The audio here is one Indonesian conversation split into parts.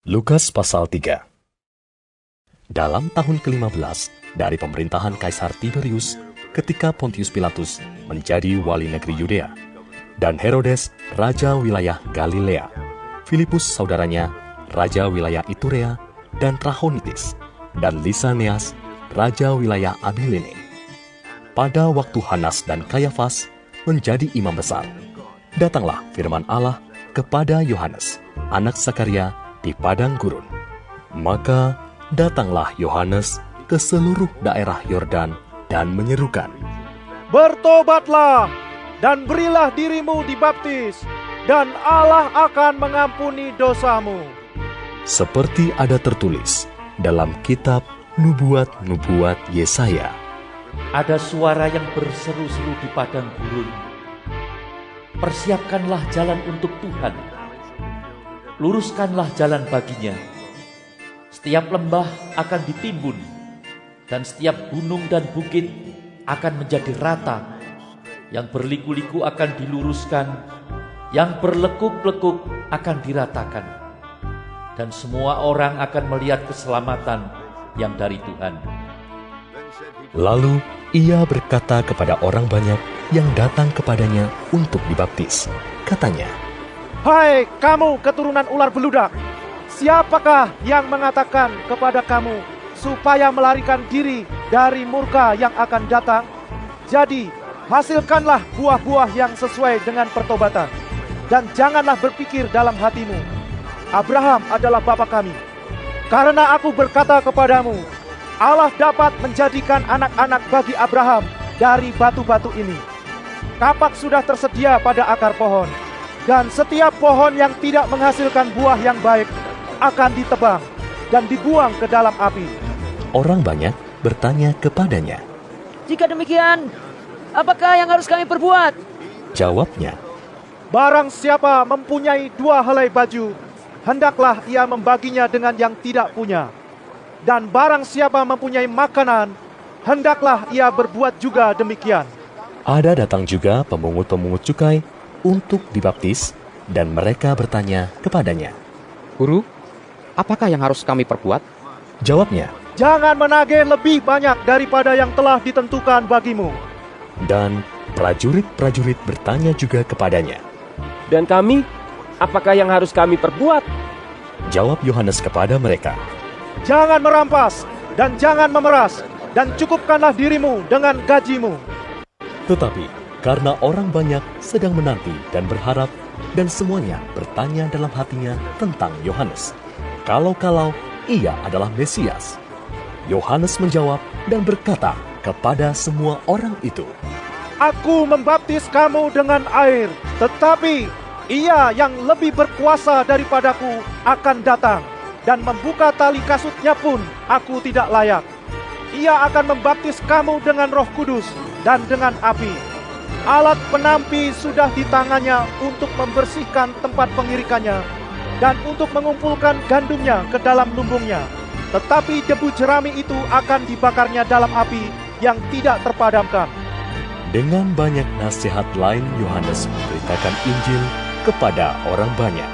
Lukas pasal 3. Dalam tahun ke-15 dari pemerintahan Kaisar Tiberius, ketika Pontius Pilatus menjadi wali negeri Yudea, dan Herodes raja wilayah Galilea, Filipus saudaranya raja wilayah Iturea dan Trachonitis, dan Lisaneas raja wilayah Abilene. Pada waktu Hanas dan Kayafas menjadi imam besar, datanglah firman Allah kepada Yohanes, anak Zakaria, di padang gurun. Maka datanglah Yohanes ke seluruh daerah Yordan dan menyerukan, "Bertobatlah dan berilah dirimu dibaptis, dan Allah akan mengampuni dosamu." Seperti ada tertulis dalam kitab Nubuat-Nubuat Yesaya, ada suara yang berseru-seru di padang gurun, "Persiapkanlah jalan untuk Tuhan, luruskanlah jalan baginya. Setiap lembah akan ditimbun, dan setiap gunung dan bukit akan menjadi rata. Yang berliku-liku akan diluruskan, yang berlekuk-lekuk akan diratakan. Dan semua orang akan melihat keselamatan yang dari Tuhan." Lalu ia berkata kepada orang banyak yang datang kepadanya untuk dibaptis. Katanya, "Hai kamu keturunan ular beludak, siapakah yang mengatakan kepada kamu supaya melarikan diri dari murka yang akan datang? Jadi hasilkanlah buah-buah yang sesuai dengan pertobatan, dan janganlah berpikir dalam hatimu, Abraham adalah bapa kami. Karena aku berkata kepadamu, Allah dapat menjadikan anak-anak bagi Abraham dari batu-batu ini. Kapak sudah tersedia pada akar pohon, dan setiap pohon yang tidak menghasilkan buah yang baik akan ditebang dan dibuang ke dalam api." orang banyak bertanya kepadanya. "Jika demikian, apakah yang harus kami perbuat?" Jawabnya, "Barang siapa mempunyai 2 helai baju, hendaklah ia membaginya dengan yang tidak punya. Dan barang siapa mempunyai makanan, hendaklah ia berbuat juga demikian." Ada datang juga pemungut-pemungut cukai untuk dibaptis, dan mereka bertanya kepadanya. Guru, apakah yang harus kami perbuat? Jawabnya, "Jangan menagih lebih banyak daripada yang telah ditentukan bagimu." dan prajurit-prajurit bertanya juga kepadanya. Dan kami, apakah yang harus kami perbuat? Jawab Yohanes kepada mereka, "Jangan merampas dan jangan memeras, dan cukupkanlah dirimu dengan gajimu." Tetapi karena orang banyak sedang menanti dan berharap, dan semuanya bertanya dalam hatinya tentang Yohanes, kalau-kalau ia adalah Mesias, Yohanes menjawab dan berkata kepada semua orang itu, "Aku membaptis kamu dengan air, tetapi Ia yang lebih berkuasa daripadaku akan datang, dan membuka tali kasutnya pun aku tidak layak. Ia akan membaptis kamu dengan Roh Kudus dan dengan api. Alat penampi sudah di tangannya untuk membersihkan tempat pengirikannya dan untuk mengumpulkan gandumnya ke dalam lumbungnya. Tetapi debu jerami itu akan dibakarnya dalam api yang tidak terpadamkan." Dengan banyak nasihat lain, Yohanes memberitakan Injil kepada orang banyak.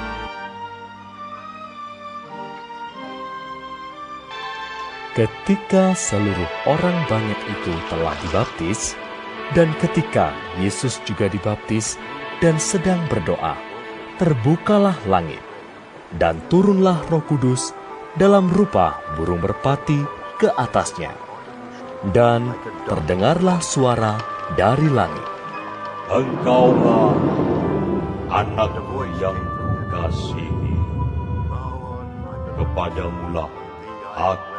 Ketika seluruh orang banyak itu telah dibaptis, dan ketika Yesus juga dibaptis dan sedang berdoa, terbukalah langit, dan turunlah Roh Kudus dalam rupa burung merpati ke atasnya. Dan terdengarlah suara dari langit, "Engkaulah Anakku yang kukasihi, kepadamulah aku